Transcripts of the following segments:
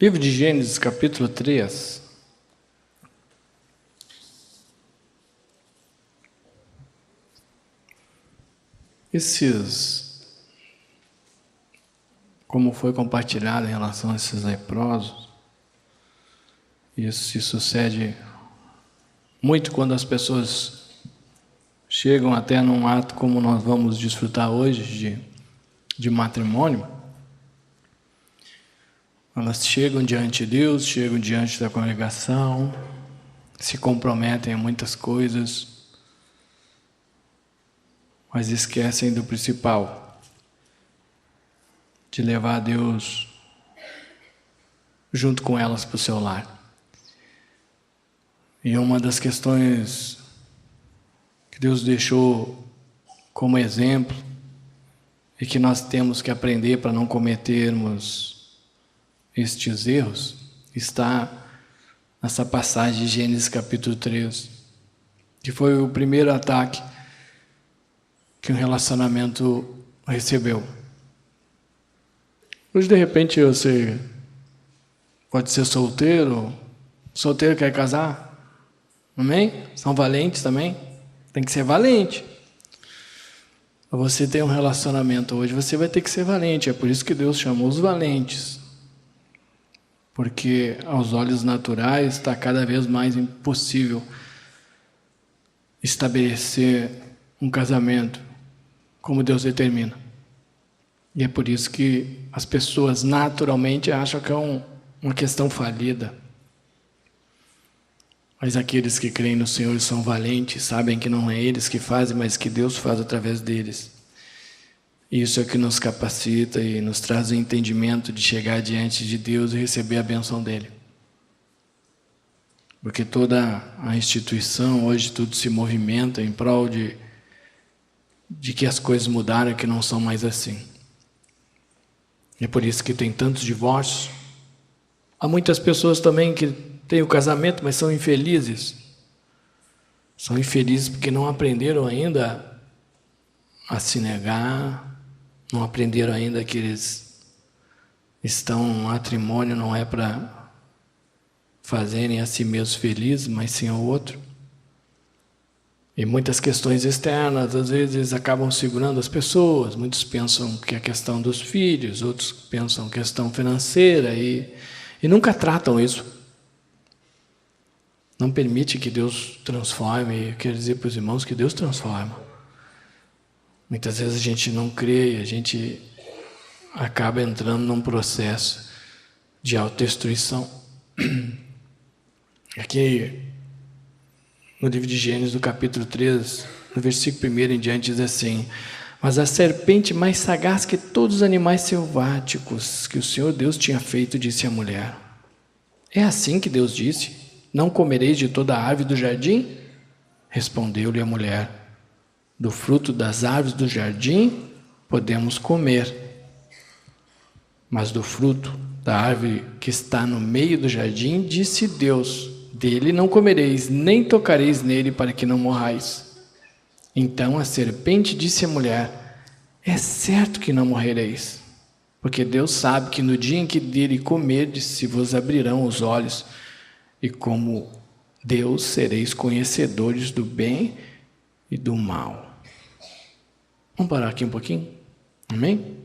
Livro de Gênesis, capítulo 3. Como foi compartilhado em relação a esses leprosos, isso se sucede muito quando as pessoas chegam até num ato como nós vamos desfrutar hoje de matrimônio. Elas chegam diante de Deus, chegam diante da congregação, se comprometem a muitas coisas, mas esquecem do principal, de levar Deus junto com elas para o seu lar. E uma das questões que Deus deixou como exemplo e que nós temos que aprender para não cometermos estes erros, está nessa passagem de Gênesis capítulo 3, que foi o primeiro ataque que um relacionamento recebeu. Hoje, de repente, você pode ser solteiro quer casar, amém? São valentes também, tem que ser valente. Você tem um relacionamento hoje, você vai ter que ser valente, é por isso que Deus chamou os valentes. Porque aos olhos naturais está cada vez mais impossível estabelecer um casamento como Deus determina. E é por isso que as pessoas naturalmente acham que é uma questão falida. Mas aqueles que creem no Senhor são valentes, sabem que não é eles que fazem, mas que Deus faz através deles. Isso é que nos capacita e nos traz o entendimento de chegar diante de Deus e receber a bênção dEle. Porque toda a instituição, hoje tudo se movimenta em prol de que as coisas mudaram, que não são mais assim. É por isso que tem tantos divórcios. Há muitas pessoas também que têm o casamento, mas são infelizes. São infelizes porque não aprenderam ainda a se negar, não aprenderam ainda que eles estão no matrimônio, não é para fazerem a si mesmos felizes, mas sim ao outro. E muitas questões externas, às vezes, acabam segurando as pessoas. Muitos pensam que é a questão dos filhos, outros pensam questão financeira e nunca tratam isso. Não permite que Deus transforme. Eu quero dizer para os irmãos que Deus transforma. Muitas vezes a gente não crê, a gente acaba entrando num processo de autodestruição. Aqui no livro de Gênesis, do capítulo 3, no versículo 1 em diante, diz assim: mas a serpente mais sagaz que todos os animais selváticos que o Senhor Deus tinha feito, disse à mulher: é assim que Deus disse, não comereis de toda a árvore do jardim? Respondeu-lhe a mulher: do fruto das árvores do jardim podemos comer, mas do fruto da árvore que está no meio do jardim, disse Deus: dele não comereis, nem tocareis nele, para que não morrais. Então a serpente disse à mulher: é certo que não morrereis, porque Deus sabe que no dia em que dele comerdes, se vos abrirão os olhos, e como Deus sereis conhecedores do bem e do mal. Vamos parar aqui um pouquinho? Amém?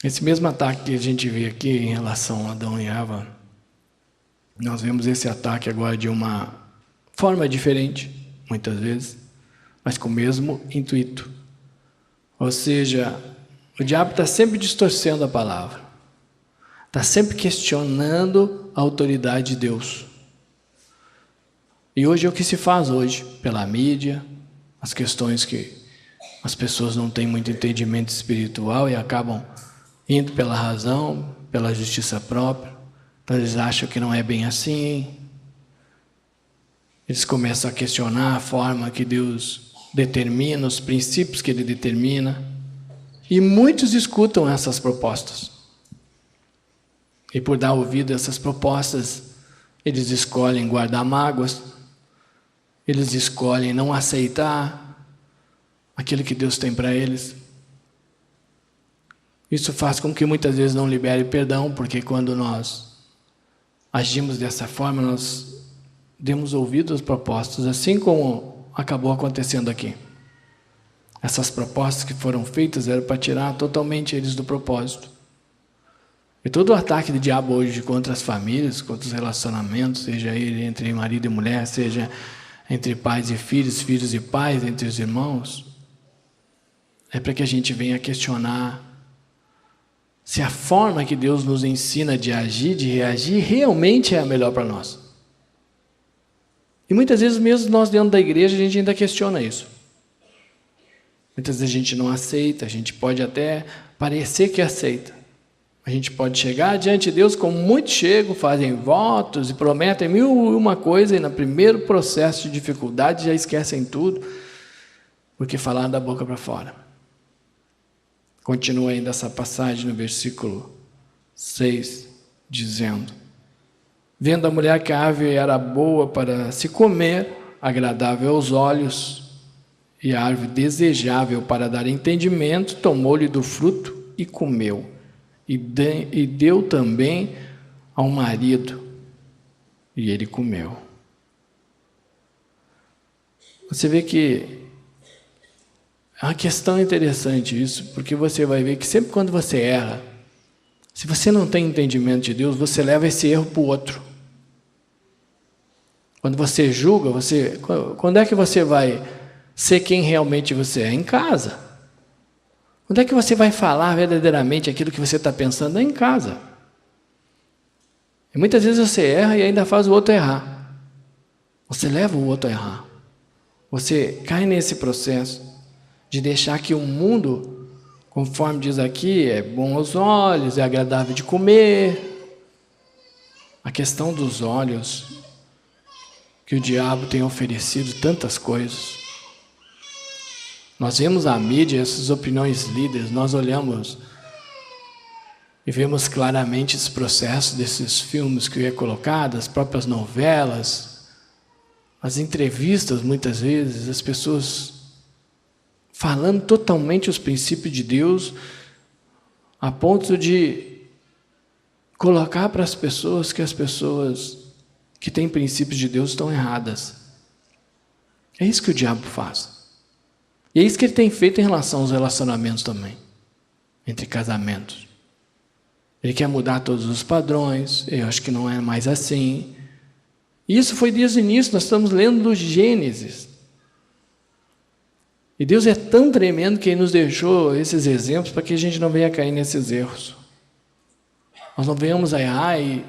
Esse mesmo ataque que a gente vê aqui em relação a Adão e Eva, nós vemos esse ataque agora de uma forma diferente, muitas vezes, mas com o mesmo intuito. Ou seja, o diabo está sempre distorcendo a palavra, está sempre questionando a autoridade de Deus. E hoje é o que se faz hoje, pela mídia, as questões que as pessoas não têm muito entendimento espiritual e acabam indo pela razão, pela justiça própria. Então eles acham que não é bem assim. Eles começam a questionar a forma que Deus determina, os princípios que Ele determina. E muitos escutam essas propostas. E por dar ouvido a essas propostas, eles escolhem guardar mágoas, eles escolhem não aceitar aquilo que Deus tem para eles. Isso faz com que muitas vezes não libere perdão, porque quando nós agimos dessa forma, nós demos ouvido às propostas, assim como acabou acontecendo aqui. Essas propostas que foram feitas eram para tirar totalmente eles do propósito. E todo o ataque do diabo hoje contra as famílias, contra os relacionamentos, seja ele entre marido e mulher, seja entre pais e filhos, filhos e pais, entre os irmãos, é para que a gente venha questionar se a forma que Deus nos ensina de agir, de reagir, realmente é a melhor para nós. E muitas vezes mesmo nós dentro da igreja a gente ainda questiona isso. Muitas vezes a gente não aceita, a gente pode até parecer que aceita. A gente pode chegar diante de Deus como muitos chegam, fazem votos e prometem mil e uma coisa e no primeiro processo de dificuldade já esquecem tudo, porque falaram da boca para fora. Continua ainda essa passagem no versículo 6, dizendo: vendo a mulher que a árvore era boa para se comer, agradável aos olhos, e a árvore desejável para dar entendimento, tomou-lhe do fruto e comeu, e deu também ao marido, e ele comeu. Você vê que é uma questão interessante isso, porque você vai ver que sempre quando você erra, se você não tem entendimento de Deus, você leva esse erro para o outro. Quando você julga, quando é que você vai ser quem realmente você é? Em casa. Quando é que você vai falar verdadeiramente aquilo que você está pensando? É em casa. E muitas vezes você erra e ainda faz o outro errar. Você leva o outro a errar. Você cai nesse processo de deixar que o mundo, conforme diz aqui, é bom aos olhos, é agradável de comer. A questão dos olhos, que o diabo tem oferecido tantas coisas. Nós vemos a mídia, essas opiniões líderes, nós olhamos e vemos claramente esse processo desses filmes que é colocado, as próprias novelas, as entrevistas muitas vezes, as pessoas falando totalmente os princípios de Deus, a ponto de colocar para as pessoas que que têm princípios de Deus estão erradas. É isso que o diabo faz. E é isso que ele tem feito em relação aos relacionamentos também, entre casamentos. Ele quer mudar todos os padrões, eu acho que não é mais assim. E isso foi desde o início, nós estamos lendo do Gênesis. E Deus é tão tremendo que Ele nos deixou esses exemplos para que a gente não venha cair nesses erros. Nós não venhamos a errar e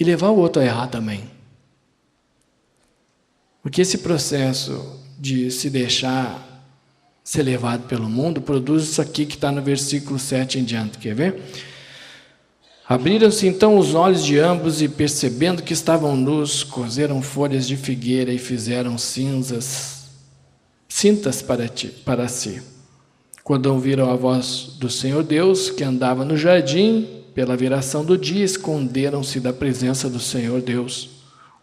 levar o outro a errar também. Porque esse processo de se deixar ser levado pelo mundo produz isso aqui que está no versículo 7 em diante. Quer ver? Abriram-se então os olhos de ambos e, percebendo que estavam nus, coseram folhas de figueira e fizeram cintas para si. Quando ouviram a voz do Senhor Deus, que andava no jardim, pela viração do dia, esconderam-se da presença do Senhor Deus,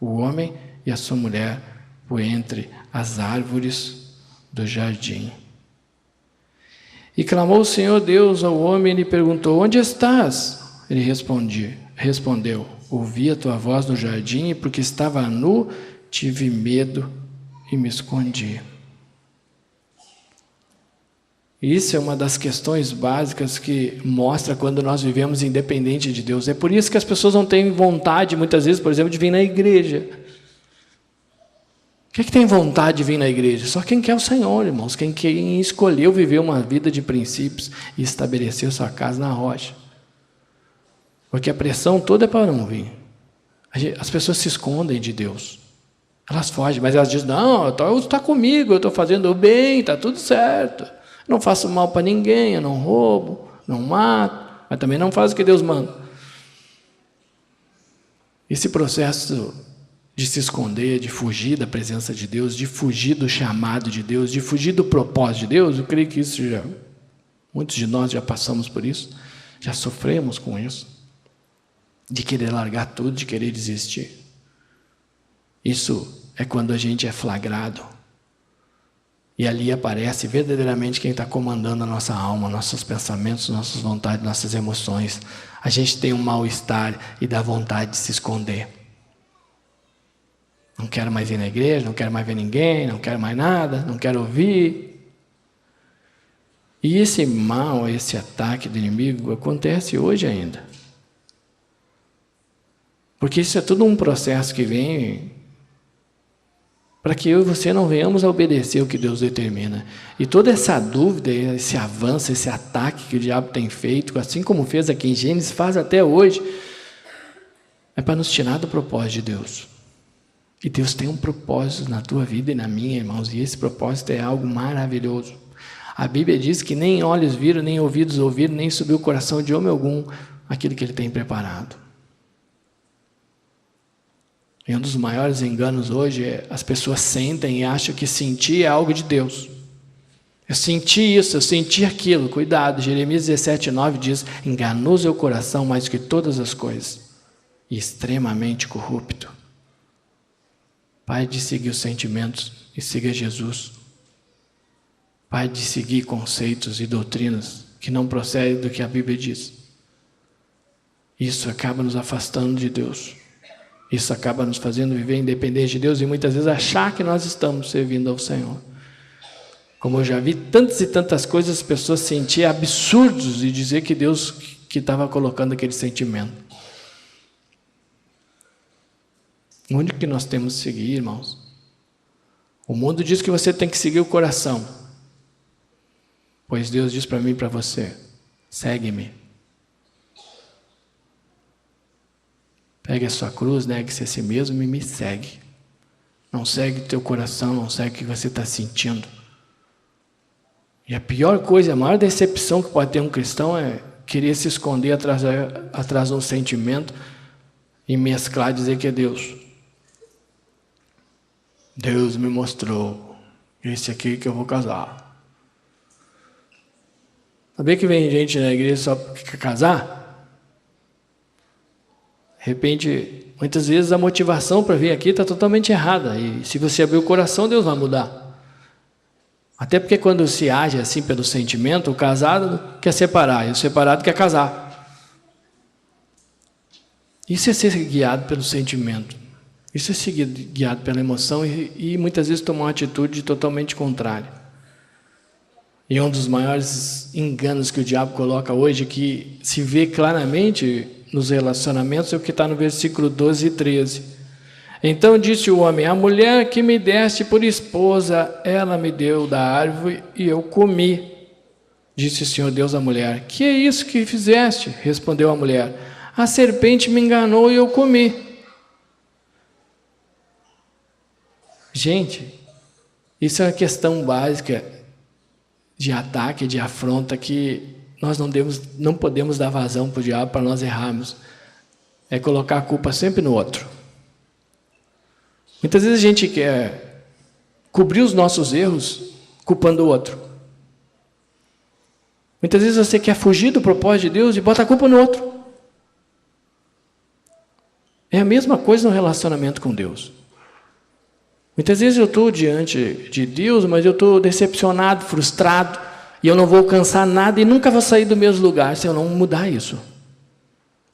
o homem e a sua mulher, por entre as árvores do jardim. E clamou o Senhor Deus ao homem e lhe perguntou: onde estás? Ele respondeu: ouvi a tua voz no jardim, e porque estava nu, tive medo e me escondi. Isso é uma das questões básicas que mostra quando nós vivemos independente de Deus. É por isso que as pessoas não têm vontade, muitas vezes, por exemplo, de vir na igreja. Quem é que tem vontade de vir na igreja? Só quem quer o Senhor, irmãos. Quem escolheu viver uma vida de princípios e estabeleceu sua casa na rocha. Porque a pressão toda é para não vir. As pessoas se escondem de Deus. Elas fogem, mas elas dizem: não, Deus está comigo, eu estou fazendo o bem, está tudo certo. Não faço mal para ninguém, eu não roubo, não mato, mas também não faço o que Deus manda. Esse processo de se esconder, de fugir da presença de Deus, de fugir do chamado de Deus, de fugir do propósito de Deus, eu creio que isso muitos de nós já passamos por isso, já sofremos com isso, de querer largar tudo, de querer desistir. Isso é quando a gente é flagrado. E ali aparece verdadeiramente quem está comandando a nossa alma, nossos pensamentos, nossas vontades, nossas emoções. A gente tem um mal-estar e dá vontade de se esconder. Não quero mais ir na igreja, não quero mais ver ninguém, não quero mais nada, não quero ouvir. E esse mal, esse ataque do inimigo acontece hoje ainda. Porque isso é tudo um processo que vem para que eu e você não venhamos a obedecer o que Deus determina. E toda essa dúvida, esse avanço, esse ataque que o diabo tem feito, assim como fez aqui em Gênesis, faz até hoje, é para nos tirar do propósito de Deus. E Deus tem um propósito na tua vida e na minha, irmãos, e esse propósito é algo maravilhoso. A Bíblia diz que nem olhos viram, nem ouvidos ouviram, nem subiu o coração de homem algum aquilo que Ele tem preparado. E um dos maiores enganos hoje é as pessoas sentem e acham que sentir é algo de Deus. Eu senti isso, eu senti aquilo. Cuidado, Jeremias 17:9 diz: enganoso é o coração mais do que todas as coisas, e extremamente corrupto. Pare de seguir os sentimentos e siga Jesus. Pare de seguir conceitos e doutrinas que não procedem do que a Bíblia diz. Isso acaba nos afastando de Deus. Isso acaba nos fazendo viver independente de Deus e muitas vezes achar que nós estamos servindo ao Senhor. Como eu já vi tantas e tantas coisas, as pessoas sentir absurdos e dizer que Deus que estava colocando aquele sentimento. Onde que nós temos que seguir, irmãos? O mundo diz que você tem que seguir o coração. Pois Deus diz para mim e para você: segue-me. Pegue a sua cruz, negue-se a si mesmo e me segue. Não segue o teu coração, não segue o que você está sentindo. E a pior coisa, a maior decepção que pode ter um cristão é querer se esconder atrás de um sentimento e mesclar, dizer que é Deus. Deus me mostrou esse aqui que eu vou casar. Sabia que vem gente na igreja só porque quer casar? De repente, muitas vezes a motivação para vir aqui está totalmente errada. E se você abrir o coração, Deus vai mudar. Até porque quando se age assim pelo sentimento, o casado quer separar e o separado quer casar. Isso é ser guiado pelo sentimento. Isso é ser guiado pela emoção e muitas vezes tomar uma atitude totalmente contrária. E um dos maiores enganos que o diabo coloca hoje, que se vê claramente nos relacionamentos, é o que está no versículo 12 e 13. Então disse o homem: a mulher que me deste por esposa, ela me deu da árvore e eu comi. Disse o Senhor Deus à mulher: que é isso que fizeste? Respondeu a mulher: a serpente me enganou e eu comi. Gente, isso é uma questão básica de ataque, de afronta, que nós não podemos dar vazão para o diabo para nós errarmos. É colocar a culpa sempre no outro. Muitas vezes a gente quer cobrir os nossos erros culpando o outro. Muitas vezes você quer fugir do propósito de Deus e bota a culpa no outro. É a mesma coisa no relacionamento com Deus. Muitas vezes eu estou diante de Deus, mas eu estou decepcionado, frustrado, e eu não vou alcançar nada e nunca vou sair do mesmo lugar se eu não mudar isso.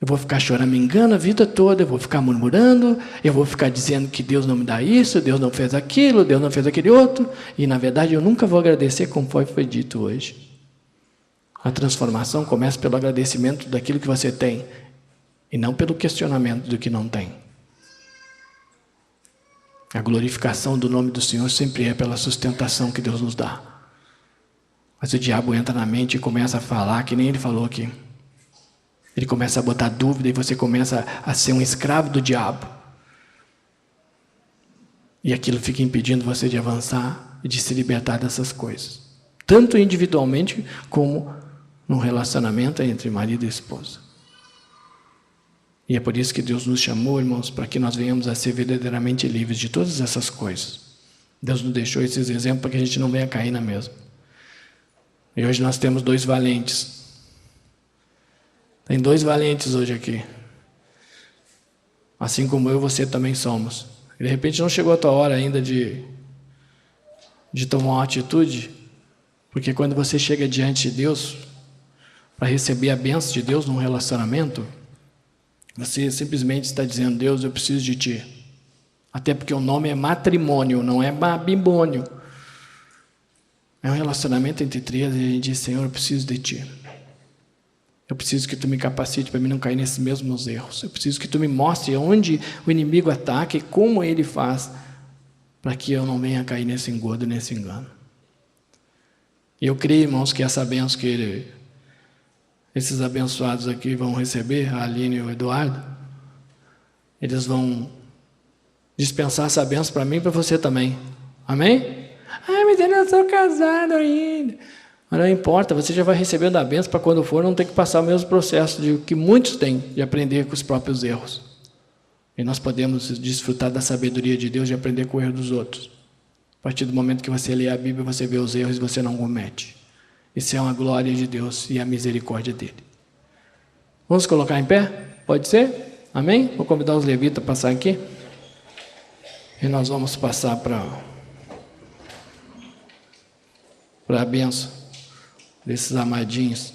Eu vou ficar choramingando a vida toda, eu vou ficar murmurando, eu vou ficar dizendo que Deus não me dá isso, Deus não fez aquilo, Deus não fez aquele outro, e na verdade eu nunca vou agradecer como foi dito hoje. A transformação começa pelo agradecimento daquilo que você tem, e não pelo questionamento do que não tem. A glorificação do nome do Senhor sempre é pela sustentação que Deus nos dá. Mas o diabo entra na mente e começa a falar, que nem ele falou aqui. Ele começa a botar dúvida e você começa a ser um escravo do diabo. E aquilo fica impedindo você de avançar e de se libertar dessas coisas. Tanto individualmente como num relacionamento entre marido e esposa. E é por isso que Deus nos chamou, irmãos, para que nós venhamos a ser verdadeiramente livres de todas essas coisas. Deus nos deixou esses exemplos para que a gente não venha cair na mesma. E hoje nós temos 2 valentes. Tem 2 valentes hoje aqui. Assim como eu e você também somos. E de repente não chegou a tua hora ainda de de tomar uma atitude, porque quando você chega diante de Deus para receber a bênção de Deus num relacionamento, você simplesmente está dizendo: Deus, eu preciso de Ti. Até porque o nome é matrimônio, não é bimbônio. É um relacionamento entre três e a gente diz: Senhor, eu preciso de Ti. Eu preciso que Tu me capacite para mim não cair nesses mesmos erros. Eu preciso que Tu me mostre onde o inimigo ataca e como ele faz para que eu não venha a cair nesse engodo, nesse engano. E eu creio, irmãos, que essa bênção que esses abençoados aqui vão receber, a Aline e o Eduardo, eles vão dispensar essa bênção para mim e para você também. Amém? Ah, mas eu não sou casado ainda. Mas não importa, você já vai recebendo a bênção para quando for não ter que passar o mesmo processo de que muitos têm, de aprender com os próprios erros. E nós podemos desfrutar da sabedoria de Deus e aprender com o erro dos outros. A partir do momento que você lê a Bíblia, você vê os erros e você não comete. Isso é uma glória de Deus e a misericórdia dele. Vamos colocar em pé? Pode ser? Amém? Vou convidar os levitas a passar aqui. E nós vamos passar para a bênção desses amadinhos.